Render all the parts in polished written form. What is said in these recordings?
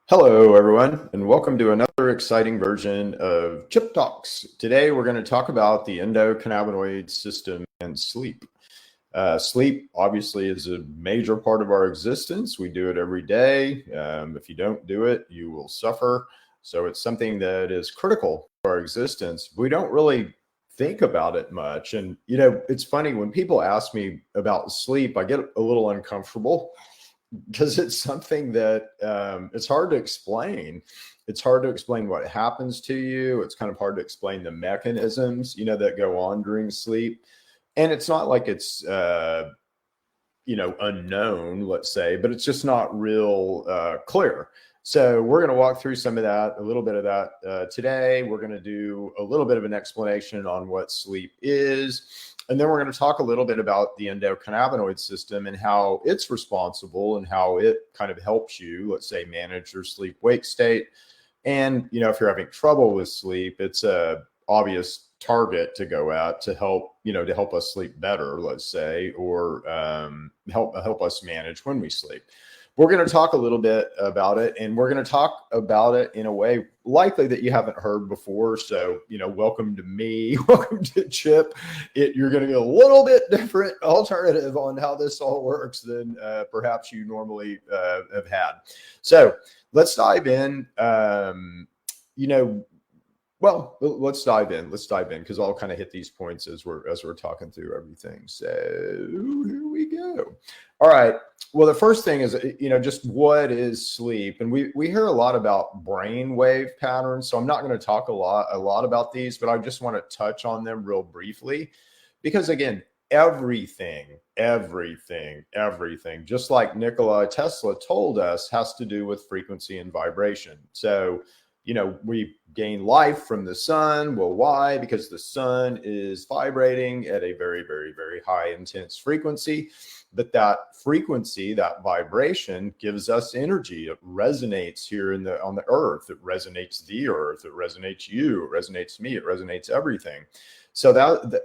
Hello, everyone, and welcome to another exciting version of Chip Talks. Today, we're going to talk about the endocannabinoid system and sleep. Sleep, obviously, is a major part of our existence. We do it every day. If you don't do it, you will suffer. So it's something that is critical to our existence. We don't really think about it much. And, it's funny when people ask me about sleep, I get a little uncomfortable because it's something that it's hard to explain. It's hard to explain what happens to you. It's kind of hard to explain the mechanisms, that go on during sleep. And it's not like it's, unknown, let's say, but it's just not real clear. So we're going to walk through some of that, a little bit of that today. We're going to do a little bit of an explanation on what sleep is. And then we're going to talk a little bit about the endocannabinoid system and how it's responsible and how it kind of helps you, let's say, manage your sleep-wake state. And, if you're having trouble with sleep, it's a obvious target to go at to help us sleep better, let's say, or help us manage when we sleep. We're going to talk a little bit about it, and we're going to talk about it in a way likely that you haven't heard before. So, welcome to me, welcome to Chip. You're going to get a little bit different alternative on how this all works than perhaps you normally have had. So let's dive in. Well, let's dive in. Because I'll kind of hit these points as we're talking through everything. So here we go. All right. Well, the first thing is, just what is sleep? And we hear a lot about brain wave patterns. So I'm not going to talk a lot about these, but I just want to touch on them real briefly. Because again, everything, just like Nikola Tesla told us, has to do with frequency and vibration. So, we gain life from the sun. Well, why? Because the sun is vibrating at a very, very, very high intense frequency. But that frequency, that vibration gives us energy. It resonates here on the earth. It resonates the earth. It resonates you. It resonates me. It resonates everything. So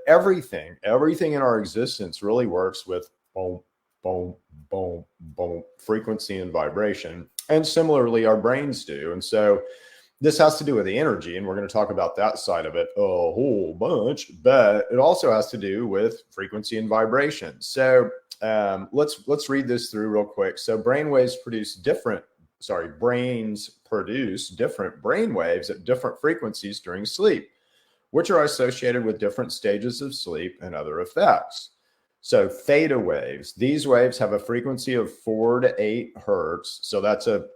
everything in our existence really works with boom, boom, boom, boom, frequency and vibration. And similarly, our brains do. And so this has to do with the energy, and we're going to talk about that side of it a whole bunch, but it also has to do with frequency and vibration. So let's read this through real quick. So brains produce different brain waves at different frequencies during sleep, which are associated with different stages of sleep and other effects. So theta waves, these waves have a frequency of 4 to 8 hertz. So that's a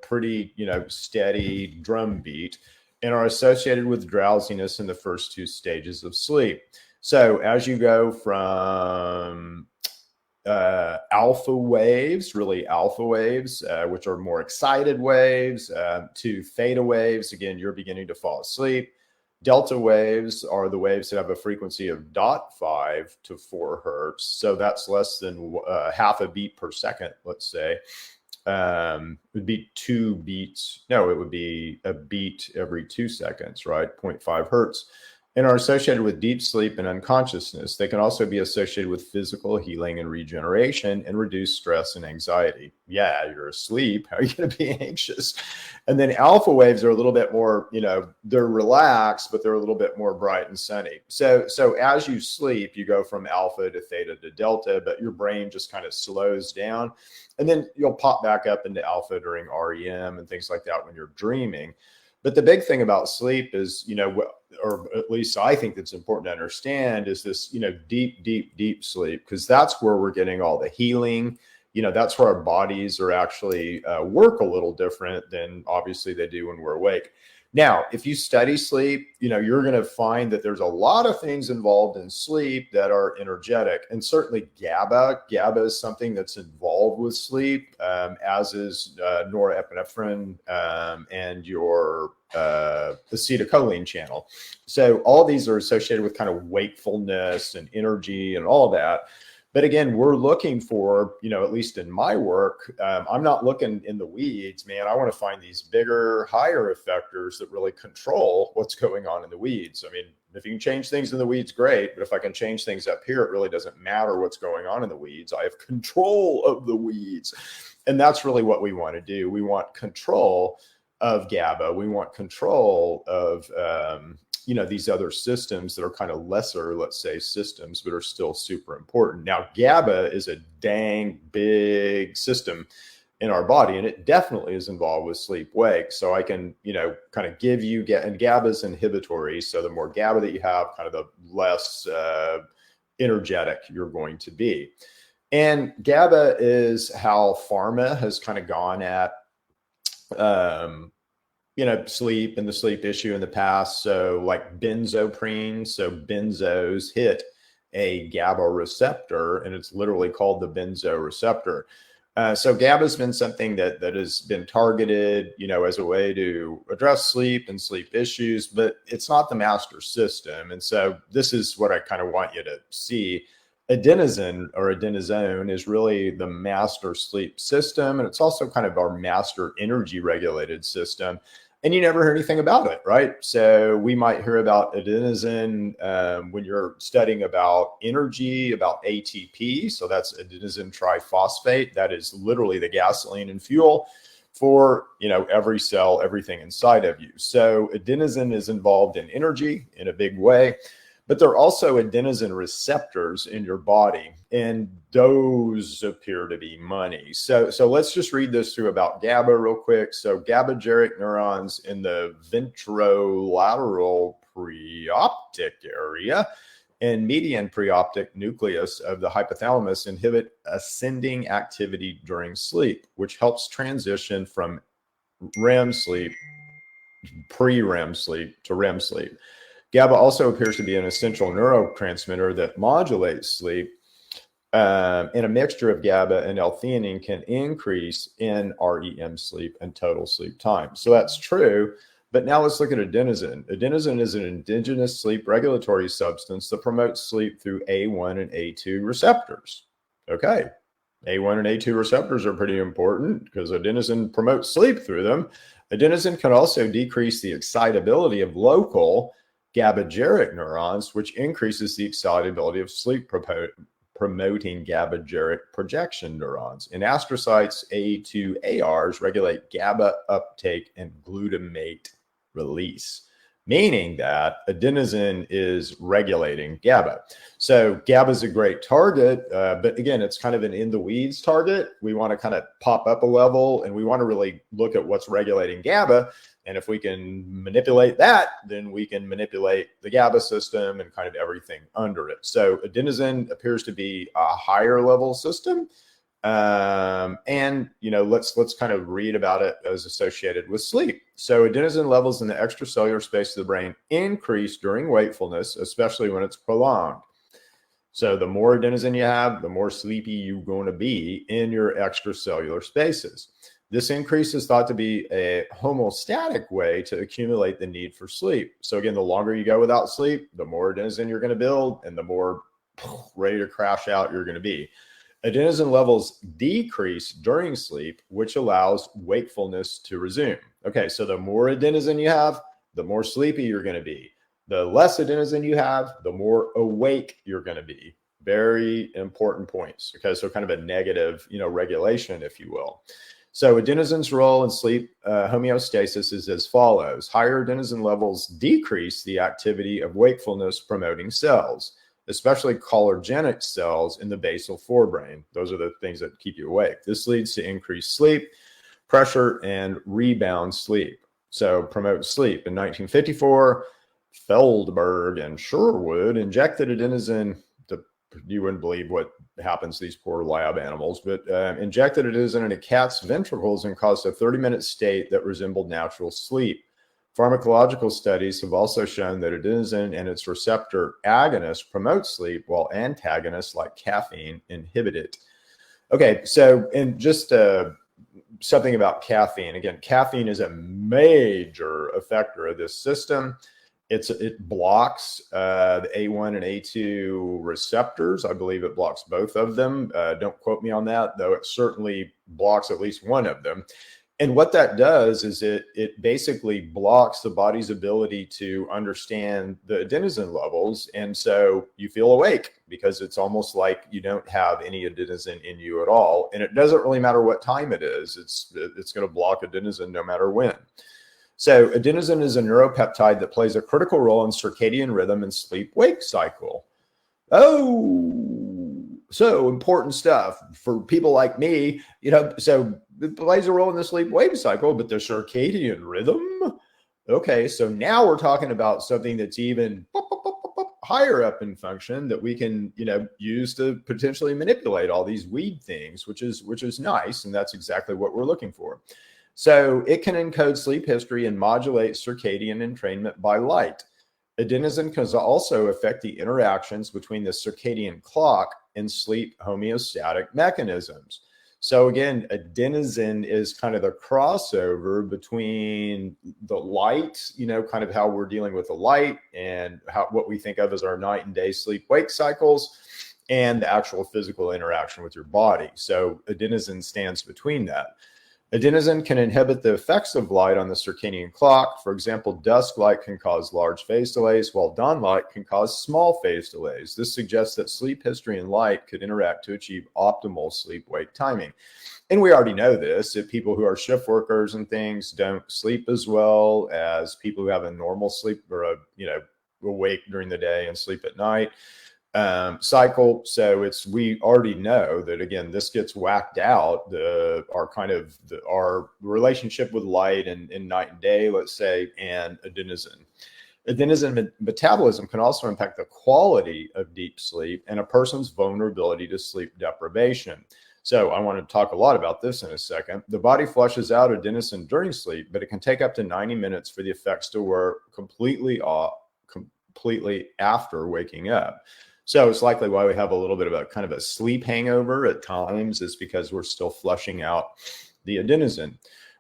pretty, steady drum beat, and are associated with drowsiness in the first 2 stages of sleep. So as you go from alpha waves, which are more excited waves, to theta waves, again, you're beginning to fall asleep. Delta waves are the waves that have a frequency of 0.5 to 4 hertz. So that's less than half a beat per second, let's say. It would be 2 beats. No, it would be a beat every 2 seconds, right? 0.5 hertz, and are associated with deep sleep and unconsciousness. They can also be associated with physical healing and regeneration and reduce stress and anxiety. Yeah, you're asleep. How are you going to be anxious? And then alpha waves are a little bit more, they're relaxed, but they're a little bit more bright and sunny. So as you sleep, you go from alpha to theta to delta, but your brain just kind of slows down. And then you'll pop back up into alpha during REM and things like that when you're dreaming. But the big thing about sleep is, or at least I think that's important to understand, is this, deep sleep, because that's where we're getting all the healing. That's where our bodies are actually work a little different than obviously they do when we're awake. Now, if you study sleep, you're going to find that there's a lot of things involved in sleep that are energetic, and certainly GABA. GABA is something that's involved with sleep, as is norepinephrine and your acetylcholine channel. So all these are associated with kind of wakefulness and energy and all that. But again, we're looking for, at least in my work, I'm not looking in the weeds, man. I want to find these bigger, higher effectors that really control what's going on in the weeds. I mean, If you can change things in the weeds, great. But if I can change things up here, it really doesn't matter what's going on in the weeds. I have control of the weeds. And that's really what we want to do. We want control of GABA. We want control of, these other systems that are kind of lesser, let's say, systems, but are still super important. Now, GABA is a dang big system in our body, and it definitely is involved with sleep wake. So I can, kind of give you, and GABA is inhibitory. So the more GABA that you have, kind of the less energetic you're going to be. And GABA is how pharma has kind of gone at, sleep and the sleep issue in the past. So like benzoprine, so benzos hit a GABA receptor, and it's literally called the benzo receptor. So GABA has been something that has been targeted, as a way to address sleep and sleep issues, but it's not the master system. And so this is what I kind of want you to see. Adenosine or adenosine is really the master sleep system. And it's also kind of our master energy regulated system. And you never hear anything about it, right? So we might hear about adenosine when you're studying about energy, about ATP. So that's adenosine triphosphate. That is literally the gasoline and fuel for, every cell, everything inside of you. So adenosine is involved in energy in a big way. But there are also adenosine receptors in your body, and those appear to be money. So let's just read this through about GABA real quick. So GABAergic neurons in the ventrolateral preoptic area and median preoptic nucleus of the hypothalamus inhibit ascending activity during sleep, which helps transition from REM sleep, pre-REM sleep to REM sleep. GABA also appears to be an essential neurotransmitter that modulates sleep, and a mixture of GABA and L-theanine can increase in REM sleep and total sleep time. So that's true. But now let's look at adenosine. Adenosine is an indigenous sleep regulatory substance that promotes sleep through A1 and A2 receptors. Okay. A1 and A2 receptors are pretty important because adenosine promotes sleep through them. Adenosine can also decrease the excitability of local GABAergic neurons, which increases the excitability of sleep promoting GABAergic projection neurons. In astrocytes, A2ARs regulate GABA uptake and glutamate release, meaning that adenosine is regulating GABA. So GABA is a great target, but again, it's kind of an in the weeds target. We want to kind of pop up a level, and we want to really look at what's regulating GABA. And if we can manipulate that, then we can manipulate the GABA system and kind of everything under it. So adenosine appears to be a higher level system. And, let's kind of read about it as associated with sleep. So adenosine levels in the extracellular space of the brain increase during wakefulness, especially when it's prolonged. So the more adenosine you have, the more sleepy you're going to be in your extracellular spaces. This increase is thought to be a homeostatic way to accumulate the need for sleep. So again, the longer you go without sleep, the more adenosine you're going to build and the more ready to crash out you're going to be. Adenosine levels decrease during sleep, which allows wakefulness to resume. Okay, so the more adenosine you have, the more sleepy you're going to be. The less adenosine you have, the more awake you're going to be. Very important points. Okay, so kind of a negative, regulation, if you will. So adenosine's role in sleep homeostasis is as follows. Higher adenosine levels decrease the activity of wakefulness promoting cells, especially cholinergic cells in the basal forebrain. Those are the things that keep you awake. This leads to increased sleep, pressure, and rebound sleep. So promote sleep. In 1954, Feldberg and Sherwood injected adenosine. You wouldn't believe what happens to these poor lab animals, but injected adenosine into cats' ventricles and caused a 30-minute state that resembled natural sleep. Pharmacological studies have also shown that adenosine and its receptor agonists promote sleep, while antagonists like caffeine inhibit it. Okay, so in just something about caffeine. Again, caffeine is a major effector of this system. It blocks the A1 and A2 receptors. I believe it blocks both of them. Don't quote me on that, though it certainly blocks at least one of them. And what that does is it basically blocks the body's ability to understand the adenosine levels. And so you feel awake because it's almost like you don't have any adenosine in you at all. And it doesn't really matter what time it is. It's going to block adenosine no matter when. So adenosine is a neuropeptide that plays a critical role in circadian rhythm and sleep-wake cycle. Oh, so important stuff for people like me, so it plays a role in the sleep-wake cycle, but the circadian rhythm. Okay, so now we're talking about something that's even higher up in function that we can, use to potentially manipulate all these weed things, which is nice. And that's exactly what we're looking for. So it can encode sleep history and modulate circadian entrainment by light. Adenosine can also affect the interactions between the circadian clock and sleep homeostatic mechanisms. So again, adenosine is kind of the crossover between the light, kind of how we're dealing with the light and what we think of as our night and day sleep-wake cycles, and the actual physical interaction with your body. So adenosine stands between that. Adenosine can inhibit the effects of light on the circadian clock. For example, dusk light can cause large phase delays, while dawn light can cause small phase delays. This suggests that sleep history and light could interact to achieve optimal sleep-wake timing. And we already know this, that people who are shift workers and things don't sleep as well as people who have a normal sleep or awake during the day and sleep at night cycle. So we already know that, again, this gets whacked out, our relationship with light and night and day, let's say, and adenosine. Adenosine metabolism can also impact the quality of deep sleep and a person's vulnerability to sleep deprivation. So I want to talk a lot about this in a second. The body flushes out adenosine during sleep, but it can take up to 90 minutes for the effects to wear completely after waking up. So it's likely why we have a little bit of a kind of a sleep hangover at times, is because we're still flushing out the adenosine.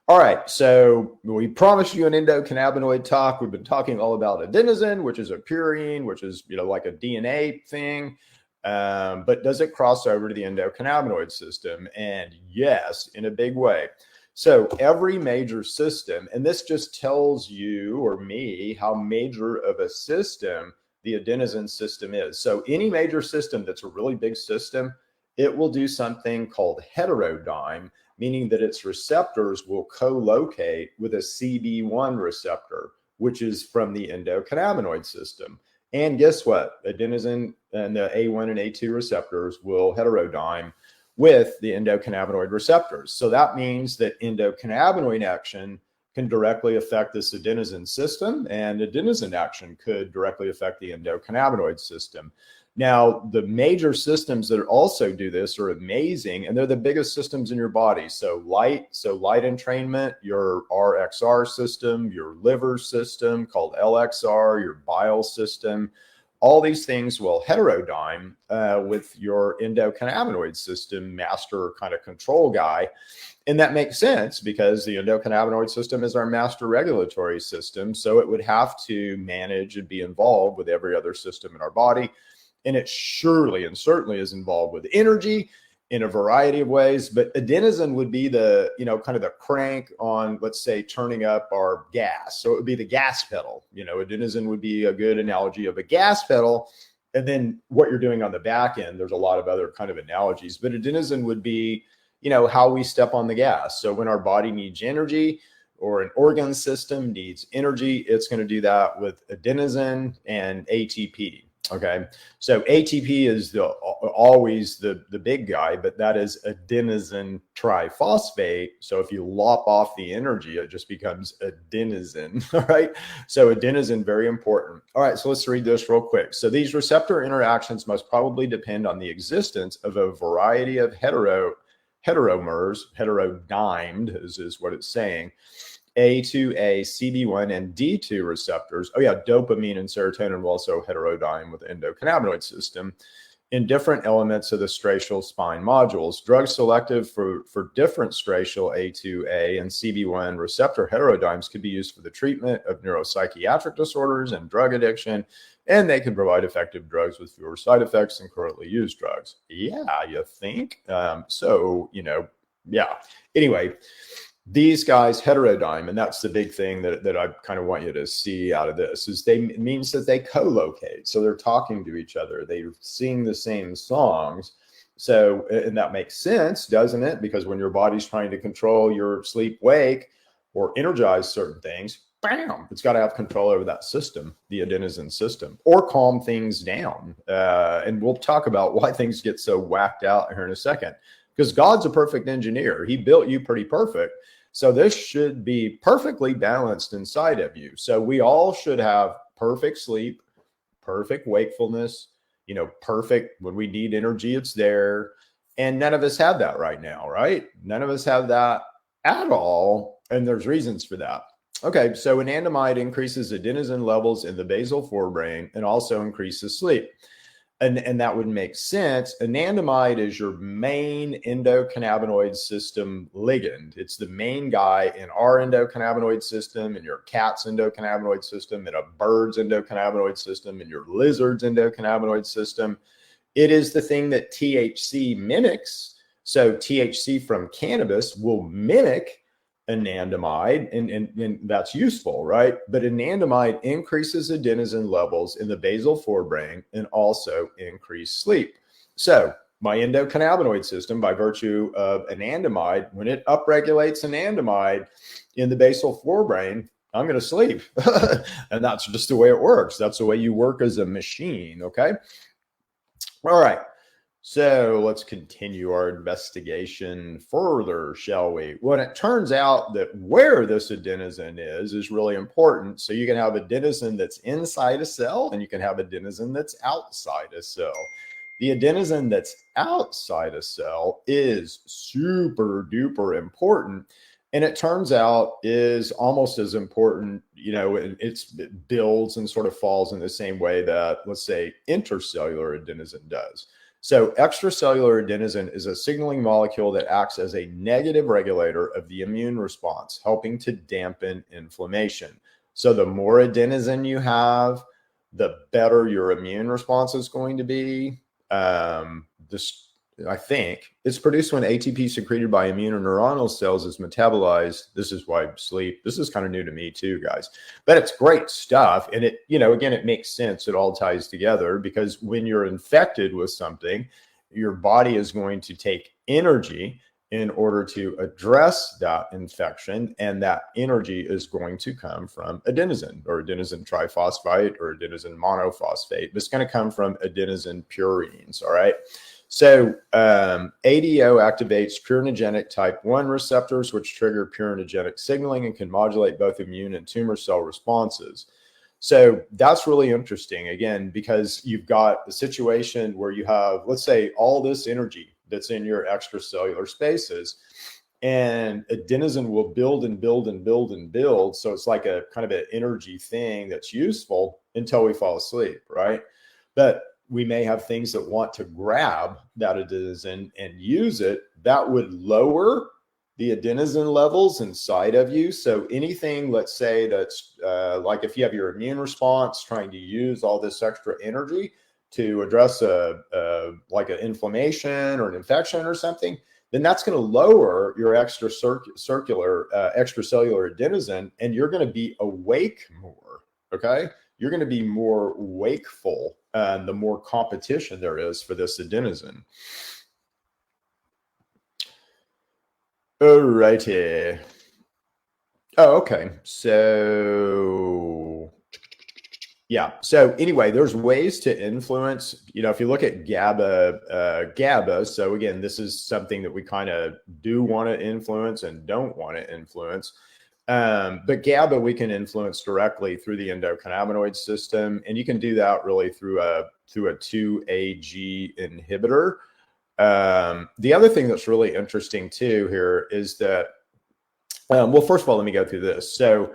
All right, so we promised you an endocannabinoid talk. We've been talking all about adenosine, which is a purine, which is like a DNA thing. But does it cross over to the endocannabinoid system? And yes, in a big way. So every major system, and this just tells you or me how major of a system the adenosine system is. So any major system that's a really big system, it will do something called heterodyne, meaning that its receptors will co-locate with a CB1 receptor, which is from the endocannabinoid system. And guess what? Adenosine and the A1 and A2 receptors will heterodyne with the endocannabinoid receptors. So that means that endocannabinoid action can directly affect this adenosine system, and adenosine action could directly affect the endocannabinoid system. Now, the major systems that also do this are amazing, and they're the biggest systems in your body. So light entrainment, your RXR system, your liver system called LXR, your bile system, all these things will heterodyne with your endocannabinoid system, master kind of control guy. And that makes sense because the endocannabinoid system is our master regulatory system. So it would have to manage and be involved with every other system in our body. And it surely and certainly is involved with energy in a variety of ways. But adenosine would be the, kind of the crank on, let's say, turning up our gas. So it would be the gas pedal. Adenosine would be a good analogy of a gas pedal. And then what you're doing on the back end, there's a lot of other kind of analogies. But adenosine would be, how we step on the gas. So when our body needs energy or an organ system needs energy, it's going to do that with adenosine and ATP. Okay. So ATP is always the big guy, but that is adenosine triphosphate. So if you lop off the energy, it just becomes adenosine. All right. So adenosine, very important. All right. So let's read this real quick. So these receptor interactions must probably depend on the existence of a variety of heteromers, heterodymed is what it's saying, A2A, CB1, and D2 receptors. Oh yeah, dopamine and serotonin will also heterodyne with the endocannabinoid system in different elements of the striatal spine modules. Drugs selective for different striatal A2A and CB1 receptor heterodynes could be used for the treatment of neuropsychiatric disorders and drug addiction, and they can provide effective drugs with fewer side effects than currently used drugs. Yeah, you think? Yeah. Anyway, these guys heterodyne, and that's the big thing that I kind of want you to see out of this, is it means that they co-locate. So they're talking to each other. They're singing the same songs. So, and that makes sense, doesn't it? Because when your body's trying to control your sleep wake or energize certain things, bam, it's got to have control over that system, the adenosine system, or calm things down. And we'll talk about why things get so whacked out here in a second, because God's a perfect engineer. He built you pretty perfect. So this should be perfectly balanced inside of you. So we all should have perfect sleep, perfect wakefulness, perfect when we need energy, it's there. And none of us have that right now, right? None of us have that at all. And there's reasons for that. Okay, so anandamide increases adenosine levels in the basal forebrain and also increases sleep. And that would make sense. Anandamide is your main endocannabinoid system ligand. It's the main guy in our endocannabinoid system, in your cat's endocannabinoid system, in a bird's endocannabinoid system, in your lizard's endocannabinoid system. It is the thing that THC mimics. So THC from cannabis will mimic anandamide, and that's useful, right? But anandamide increases adenosine levels in the basal forebrain and also increase sleep. So my endocannabinoid system, by virtue of anandamide, when it upregulates anandamide in the basal forebrain, I'm going to sleep. And that's just the way it works. That's the way you work as a machine, okay? All right. So let's continue our investigation further, shall we? Well, it turns out that where this adenosine is really important. So you can have adenosine that's inside a cell and you can have adenosine that's outside a cell. The adenosine that's outside a cell is super duper important. And it turns out is almost as important, it builds and sort of falls in the same way that, let's say, intercellular adenosine does. So extracellular adenosine is a signaling molecule that acts as a negative regulator of the immune response, helping to dampen inflammation. So the more adenosine you have, the better your immune response is going to be. I think it's produced when ATP secreted by immune or neuronal cells is metabolized. This is why sleep. This is kind of new to me too, guys, but it's great stuff. And it, again, it makes sense. It all ties together because when you're infected with something, your body is going to take energy in order to address that infection. And that energy is going to come from adenosine or adenosine triphosphate or adenosine monophosphate. It's going to come from adenosine purines. All right. So ADO activates purinogenic type 1 receptors, which trigger purinogenic signaling and can modulate both immune and tumor cell responses. So that's really interesting, again, because you've got a situation where you have, let's say, all this energy that's in your extracellular spaces, and adenosine will build and build and build and build. So it's like a kind of an energy thing that's useful until we fall asleep, right? But we may have things that want to grab that adenosine and use it. That would lower the adenosine levels inside of you. So anything, let's say, that's like if you have your immune response trying to use all this extra energy to address like an inflammation or an infection or something, then that's going to lower your extracellular adenosine, and you're going to be awake more. Okay, you're going to be more wakeful. The more competition there is for this adenosine. All righty. Oh, okay. So, yeah. So anyway, there's ways to influence, if you look at GABA, so again, this is something that we kind of do want to influence and don't want to influence. But GABA we can influence directly through the endocannabinoid system, and you can do that really through a 2-AG inhibitor. The other thing that's really interesting too here is that, well, first of all, let me go through this. So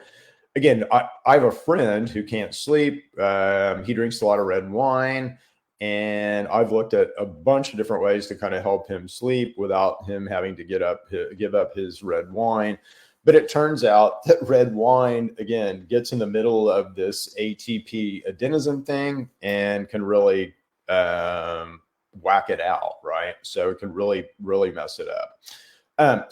again, I have a friend who can't sleep. He drinks a lot of red wine, and I've looked at a bunch of different ways to kind of help him sleep without him having to give up his red wine. But it turns out that red wine, again, gets in the middle of this ATP adenosine thing and can really whack it out, right? So it can really, really mess it up.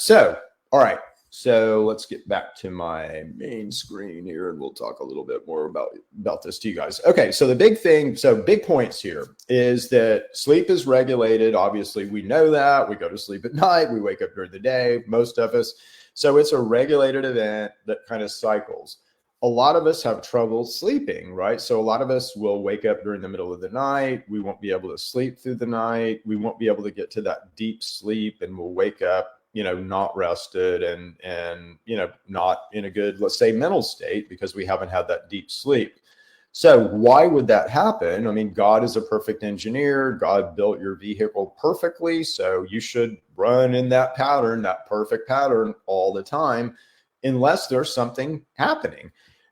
So, all right, So let's get back to my main screen here and we'll talk a little bit more about this to you guys. Okay, so the big thing, so big points here is that sleep is regulated. Obviously, we know that. We go to sleep at night, we wake up during the day, most of us. So it's a regulated event that kind of cycles. A lot of us have trouble sleeping, right? So a lot of us will wake up during the middle of the night. We won't be able to sleep through the night. We won't be able to get to that deep sleep and we'll wake up, not rested and, not in a good, let's say, mental state because we haven't had that deep sleep. So why would that happen? I mean, God is a perfect engineer. God built your vehicle perfectly. So you should run in that pattern, that perfect pattern all the time, unless there's something happening.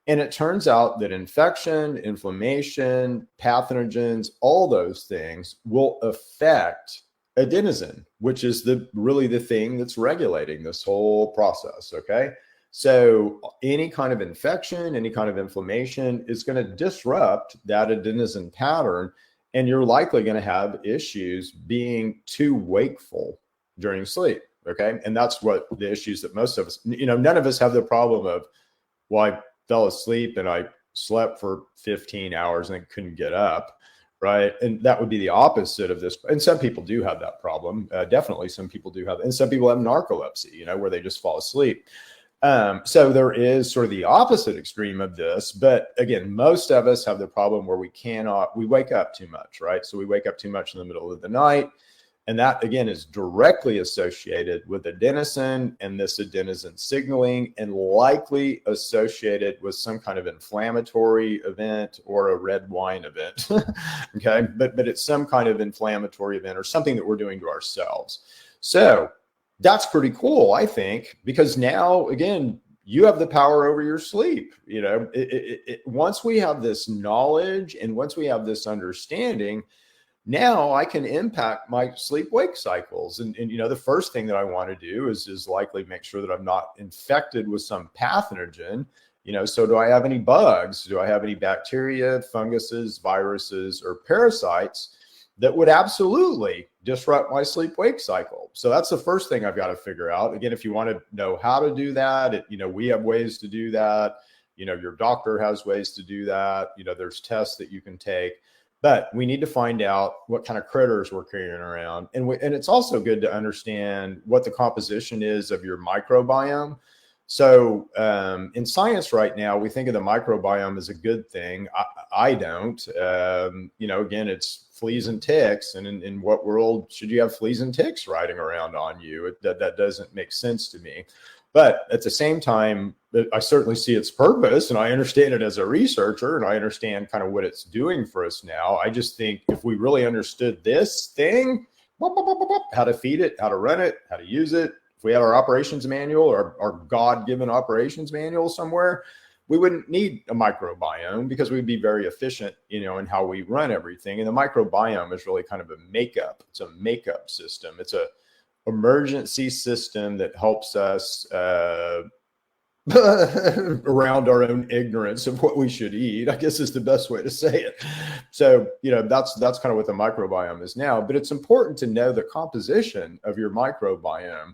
And it turns out that infection, inflammation, pathogens, all those things will affect adenosine, which is really the thing that's regulating this whole process, okay? So any kind of infection, any kind of inflammation is going to disrupt that adenosine pattern, and you're likely going to have issues being too wakeful during sleep, okay? And that's what the issues that most of us, none of us have the problem of, well, I fell asleep and I slept for 15 hours and couldn't get up, right? And that would be the opposite of this. And some people do have that problem. Definitely some people do have, and some people have narcolepsy, where they just fall asleep. So there is sort of the opposite extreme of this. But again, most of us have the problem where we wake up too much, right? So we wake up too much in the middle of the night. And that, again, is directly associated with adenosine and this adenosine signaling, and likely associated with some kind of inflammatory event or a red wine event. Okay, but it's some kind of inflammatory event or something that we're doing to ourselves. So that's pretty cool, I think, because now, again, you have the power over your sleep. Once we have this knowledge and once we have this understanding, now I can impact my sleep-wake cycles. And the first thing that I want to do is likely make sure that I'm not infected with some pathogen. So do I have any bugs? Do I have any bacteria, funguses, viruses, or parasites that would absolutely disrupt my sleep-wake cycle? So that's the first thing I've got to figure out. Again, if you want to know how to do that, we have ways to do that. Your doctor has ways to do that. There's tests that you can take. But we need to find out what kind of critters we're carrying around. And it's also good to understand what the composition is of your microbiome. So in science right now, we think of the microbiome as a good thing. I don't. Again, it's fleas and ticks. And in what world should you have fleas and ticks riding around on you? That doesn't make sense to me. But at the same time, I certainly see its purpose and I understand it as a researcher and I understand kind of what it's doing for us now. I just think if we really understood this thing, how to feed it, how to run it, how to use it, if we had our operations manual or our God-given operations manual somewhere, we wouldn't need a microbiome because we'd be very efficient, in how we run everything. And the microbiome is really kind of a makeup. It's a makeup system. It's a emergency system that helps us around our own ignorance of what we should eat, I guess is the best way to say it. So, that's kind of what the microbiome is now. But it's important to know the composition of your microbiome.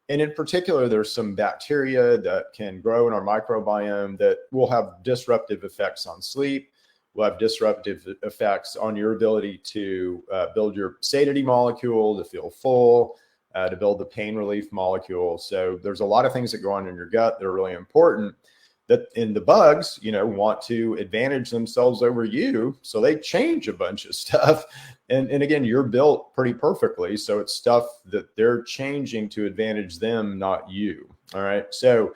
And in particular, there's some bacteria that can grow in our microbiome that will have disruptive effects on sleep, will have disruptive effects on your ability to build your satiety molecule, to feel full, to build the pain relief molecule. So there's a lot of things that go on in your gut that are really important, that in the bugs, want to advantage themselves over you. So they change a bunch of stuff. And again, you're built pretty perfectly. So it's stuff that they're changing to advantage them, not you. All right. So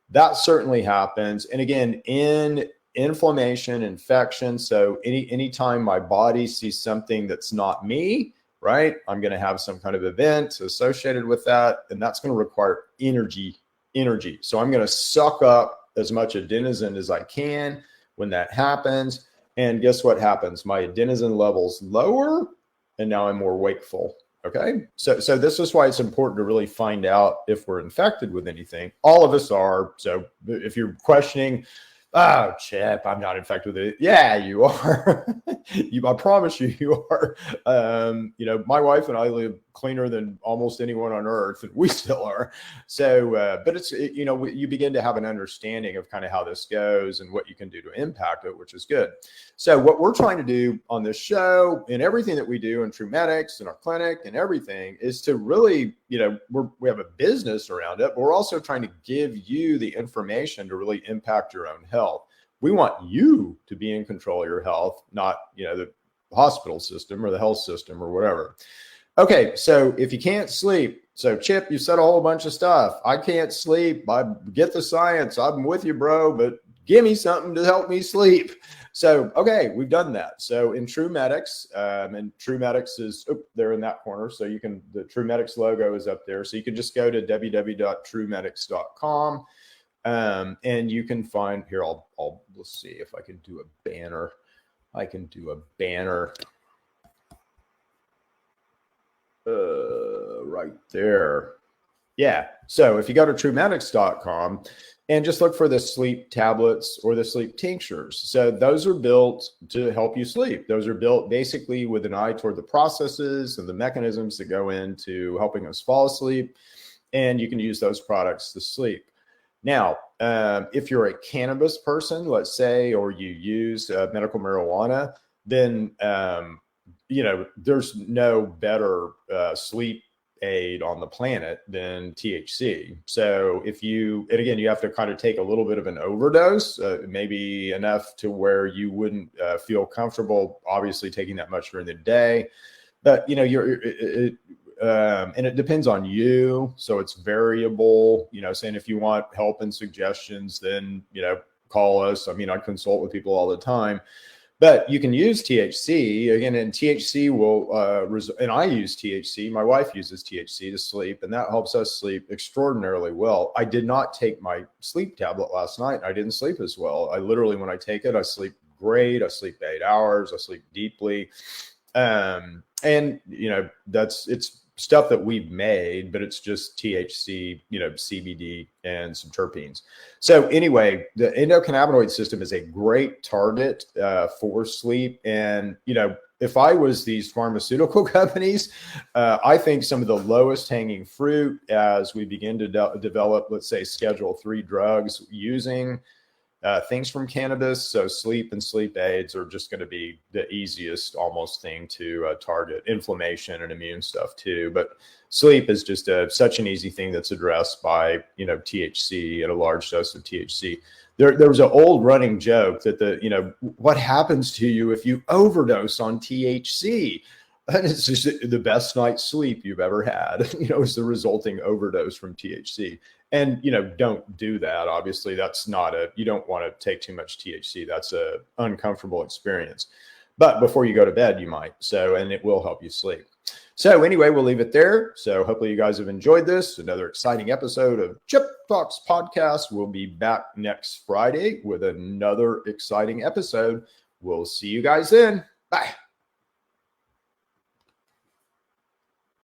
that certainly happens. And again, in inflammation, infection. So anytime my body sees something that's not me, right, I'm going to have some kind of event associated with that. And that's going to require energy. So I'm going to suck up as much adenosine as I can when that happens. And guess what happens? My adenosine levels lower, and now I'm more wakeful. Okay. So this is why it's important to really find out if we're infected with anything. All of us are. So if you're questioning, oh, Chip, I'm not infected with it. Yeah, you are. I promise you are. My wife and I live cleaner than almost anyone on earth, and we still are. So, but it's, you begin to have an understanding of kind of how this goes and what you can do to impact it, which is good. So what we're trying to do on this show and everything that we do in True Medics and our clinic and everything is to really, we have a business around it, but we're also trying to give you the information to really impact your own health. We want you to be in control of your health, not, the hospital system or the health system or whatever. Okay, so if you can't sleep, so Chip, you said a whole bunch of stuff. I can't sleep. I get the science. I'm with you, bro, but give me something to help me sleep. So, okay, we've done that. So in True Medics, and True Medics is there in that corner. So the True Medics logo is up there. So you can just go to www.truemedics.com. And you can find here, let's see if I can do a banner. I can do a banner right there. Yeah. So if you go to truemedics.com and just look for the sleep tablets or the sleep tinctures. So those are built to help you sleep. Those are built basically with an eye toward the processes and the mechanisms that go into helping us fall asleep. And you can use those products to sleep. Now, if you're a cannabis person, let's say, or you use medical marijuana, then, there's no better sleep aid on the planet than THC. So and again, you have to kind of take a little bit of an overdose, maybe enough to where you wouldn't feel comfortable, obviously, taking that much during the day. But, and it depends on you. So it's variable, saying if you want help and suggestions, then, call us. I mean, I consult with people all the time, but you can use THC again, and THC will, and I use THC. My wife uses THC to sleep, and that helps us sleep extraordinarily well. I did not take my sleep tablet last night. I didn't sleep as well. I literally, when I take it, I sleep great. I sleep 8 hours. I sleep deeply. And it's stuff that we've made, but it's just THC, CBD and some terpenes. So anyway, the endocannabinoid system is a great target for sleep. And, if I was these pharmaceutical companies, I think some of the lowest hanging fruit as we begin to develop, let's say, Schedule 3 drugs using things from cannabis. So sleep and sleep aids are just going to be the easiest almost thing to target. Inflammation and immune stuff too. But sleep is just such an easy thing that's addressed by, THC at a large dose of THC. There was an old running joke that what happens to you if you overdose on THC? And it's just the best night's sleep you've ever had, is the resulting overdose from THC. And, don't do that. Obviously, you don't want to take too much THC. That's a uncomfortable experience. But before you go to bed, you might. And it will help you sleep. So anyway, we'll leave it there. So hopefully you guys have enjoyed this. Another exciting episode of Chip Talks Podcast. We'll be back next Friday with another exciting episode. We'll see you guys then. Bye.